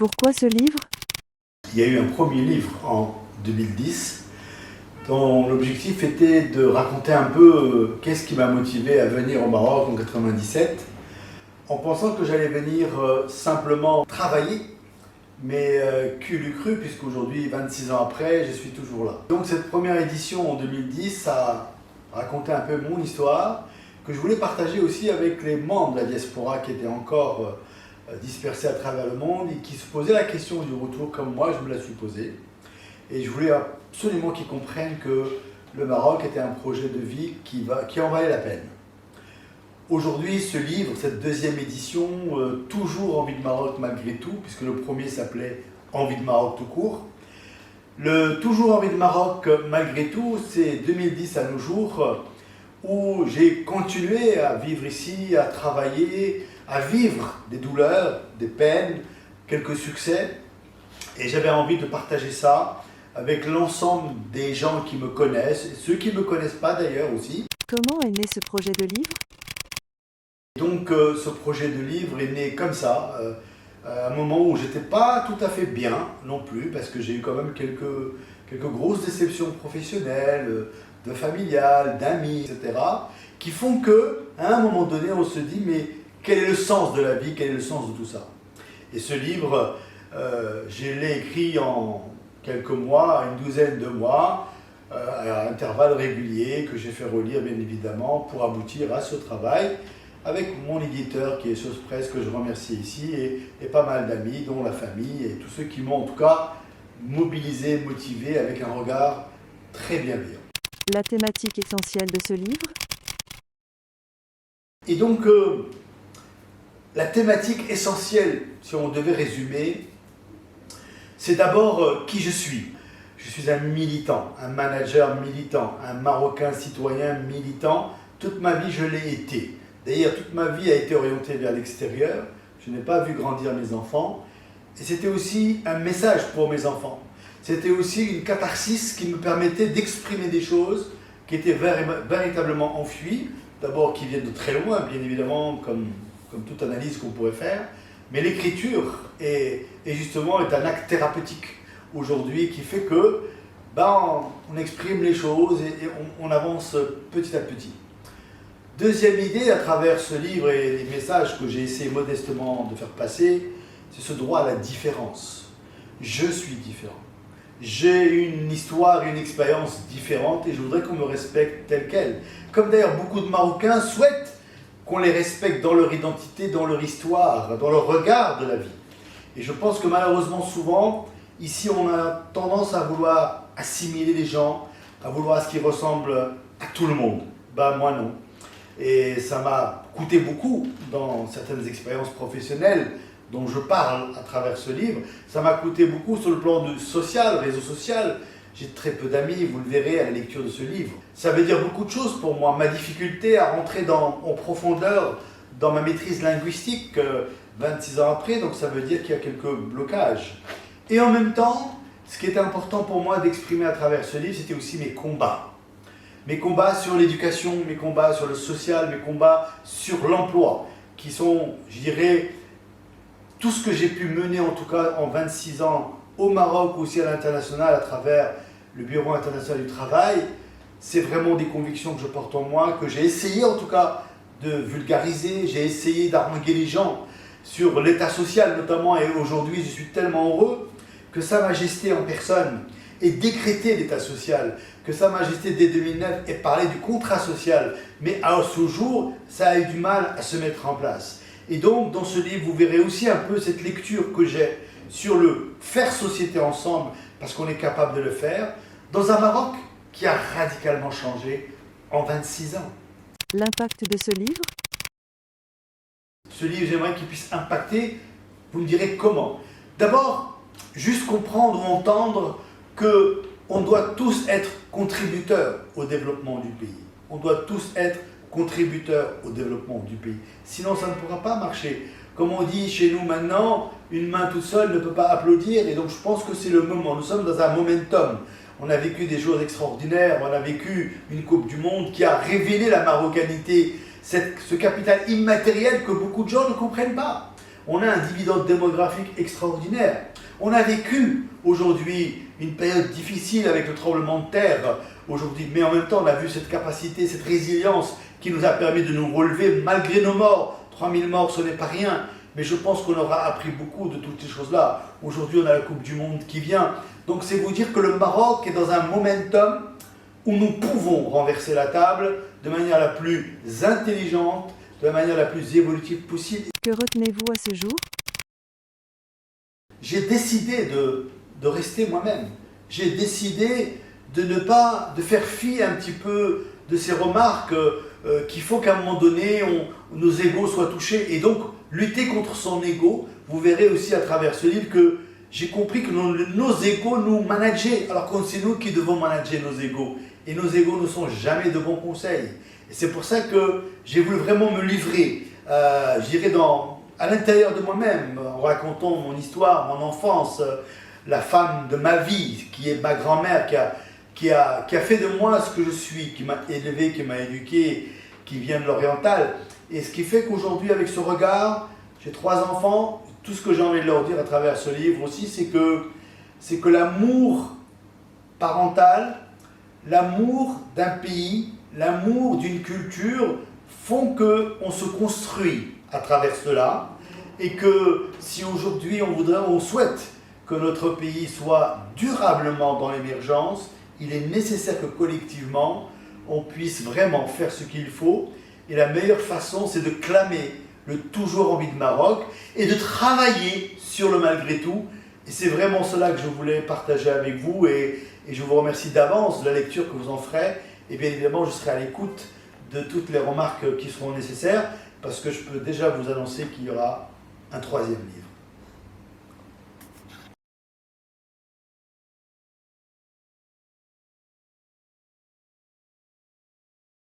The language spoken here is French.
Pourquoi ce livre? Il y a eu un premier livre en 2010 dont l'objectif était de raconter un peu qu'est-ce qui m'a motivé à venir au Maroc en 97 en pensant que j'allais venir simplement travailler, mais qui l'eût cru puisqu'aujourd'hui, 26 ans après, je suis toujours là. Donc cette première édition en 2010, ça racontait un peu mon histoire que je voulais partager aussi avec les membres de la diaspora qui étaient encore dispersés à travers le monde et qui se posaient la question du retour comme moi je me la suis posée. Et je voulais absolument qu'ils comprennent que le Maroc était un projet de vie qui en valait la peine. Aujourd'hui, ce livre, cette deuxième édition, toujours Envie de Maroc malgré tout, puisque le premier s'appelait Envie de Maroc tout court. Le toujours Envie de Maroc malgré tout, c'est 2010 à nos jours, où j'ai continué à vivre ici, à travailler, à vivre des douleurs, des peines, quelques succès. Et j'avais envie de partager ça avec l'ensemble des gens qui me connaissent, et ceux qui ne me connaissent pas d'ailleurs aussi. Comment est né ce projet de livre? Donc ce projet de livre est né comme ça, à un moment où j'étais pas tout à fait bien non plus, parce que j'ai eu quand même quelques grosses déceptions professionnelles, de familiales, d'amis, etc., qui font qu'à un moment donné, on se dit, mais quel est le sens de la vie, quel est le sens de tout ça? Et ce livre, je l'ai écrit en quelques mois, une douzaine de mois, à intervalles réguliers, que j'ai fait relire bien évidemment, pour aboutir à ce travail, avec mon éditeur qui est Sospresse, que je remercie ici, et pas mal d'amis, dont la famille, et tous ceux qui m'ont en tout cas mobilisé, motivé, avec un regard très bienveillant. La thématique essentielle de ce livre? Et donc, la thématique essentielle, si on devait résumer, c'est d'abord qui je suis. Je suis un militant, un manager militant, un Marocain citoyen militant. Toute ma vie, je l'ai été. D'ailleurs, toute ma vie a été orientée vers l'extérieur. Je n'ai pas vu grandir mes enfants. Et c'était aussi un message pour mes enfants. C'était aussi une catharsis qui me permettait d'exprimer des choses qui étaient véritablement enfuies. D'abord, qui viennent de très loin, bien évidemment, comme toute analyse qu'on pourrait faire. Mais l'écriture est justement un acte thérapeutique aujourd'hui qui fait que on exprime les choses et on avance petit à petit. Deuxième idée, à travers ce livre et les messages que j'ai essayé modestement de faire passer, c'est ce droit à la différence. Je suis différent. J'ai une histoire, une expérience différente et je voudrais qu'on me respecte tel quel. Comme d'ailleurs beaucoup de Marocains souhaitent qu'on les respecte dans leur identité, dans leur histoire, dans leur regard de la vie. Et je pense que malheureusement souvent, ici on a tendance à vouloir assimiler les gens, à vouloir ce qui ressemble à tout le monde. Moi non. Et ça m'a coûté beaucoup dans certaines expériences professionnelles dont je parle à travers ce livre. Ça m'a coûté beaucoup sur le plan social, réseau social. J'ai très peu d'amis, vous le verrez à la lecture de ce livre. Ça veut dire beaucoup de choses pour moi. Ma difficulté à rentrer en profondeur dans ma maîtrise linguistique 26 ans après, donc ça veut dire qu'il y a quelques blocages. Et en même temps, ce qui était important pour moi d'exprimer à travers ce livre, c'était aussi mes combats. Mes combats sur l'éducation, mes combats sur le social, mes combats sur l'emploi, qui sont, je dirais, tout ce que j'ai pu mener en tout cas en 26 ans au Maroc, aussi à l'international, à travers le Bureau international du travail, c'est vraiment des convictions que je porte en moi, que j'ai essayé en tout cas de vulgariser, j'ai essayé d'haranguer les gens sur l'état social notamment, et aujourd'hui je suis tellement heureux que Sa Majesté en personne ait décrété l'état social, que Sa Majesté dès 2009 ait parlé du contrat social, mais à ce jour, ça a eu du mal à se mettre en place. Et donc, dans ce livre, vous verrez aussi un peu cette lecture que j'ai sur le faire société ensemble, parce qu'on est capable de le faire, dans un Maroc qui a radicalement changé en 26 ans. L'impact de ce livre? Ce livre, j'aimerais qu'il puisse impacter, vous me direz comment. D'abord, juste comprendre ou entendre qu'on doit tous être contributeurs au développement du pays. On doit tous être contributeurs au développement du pays. Sinon, ça ne pourra pas marcher. Comme on dit chez nous maintenant, une main toute seule ne peut pas applaudir. Et donc, je pense que c'est le moment. Nous sommes dans un momentum. On a vécu des choses extraordinaires. On a vécu une Coupe du Monde qui a révélé la marocanité, ce capital immatériel que beaucoup de gens ne comprennent pas. On a un dividende démographique extraordinaire. On a vécu aujourd'hui une période difficile avec le tremblement de terre aujourd'hui, mais en même temps on a vu cette capacité, cette résilience qui nous a permis de nous relever malgré nos morts. 3000 morts, ce n'est pas rien, mais je pense qu'on aura appris beaucoup de toutes ces choses-là. Aujourd'hui on a la Coupe du Monde qui vient, donc c'est vous dire que le Maroc est dans un momentum où nous pouvons renverser la table de manière la plus intelligente, de la manière la plus évolutive possible. Que retenez-vous à ce jour? J'ai décidé de rester moi-même. J'ai décidé de ne pas faire fi un petit peu de ces remarques qu'il faut qu'à un moment donné, nos égos soient touchés. Et donc, lutter contre son ego, vous verrez aussi à travers ce livre que j'ai compris que nos égos nous manageaient, alors que c'est nous qui devons manager nos égos. Et nos égos ne sont jamais de bons conseils. Et c'est pour ça que j'ai voulu vraiment me livrer, je dirais, à l'intérieur de moi-même, en racontant mon histoire, mon enfance, la femme de ma vie, qui est ma grand-mère, qui a fait de moi ce que je suis, qui m'a élevé, qui m'a éduqué, qui vient de l'oriental. Et ce qui fait qu'aujourd'hui, avec ce regard, j'ai 3 enfants, tout ce que j'ai envie de leur dire à travers ce livre aussi, c'est que l'amour parental, l'amour d'un pays, l'amour d'une culture font qu'on se construit à travers cela, et que si aujourd'hui on souhaite que notre pays soit durablement dans l'émergence, il est nécessaire que collectivement on puisse vraiment faire ce qu'il faut, et la meilleure façon c'est de clamer le toujours envie de Maroc et de travailler sur le malgré tout, et c'est vraiment cela que je voulais partager avec vous, et je vous remercie d'avance de la lecture que vous en ferez, et bien évidemment je serai à l'écoute de toutes les remarques qui seront nécessaires, parce que je peux déjà vous annoncer qu'il y aura un 3e livre.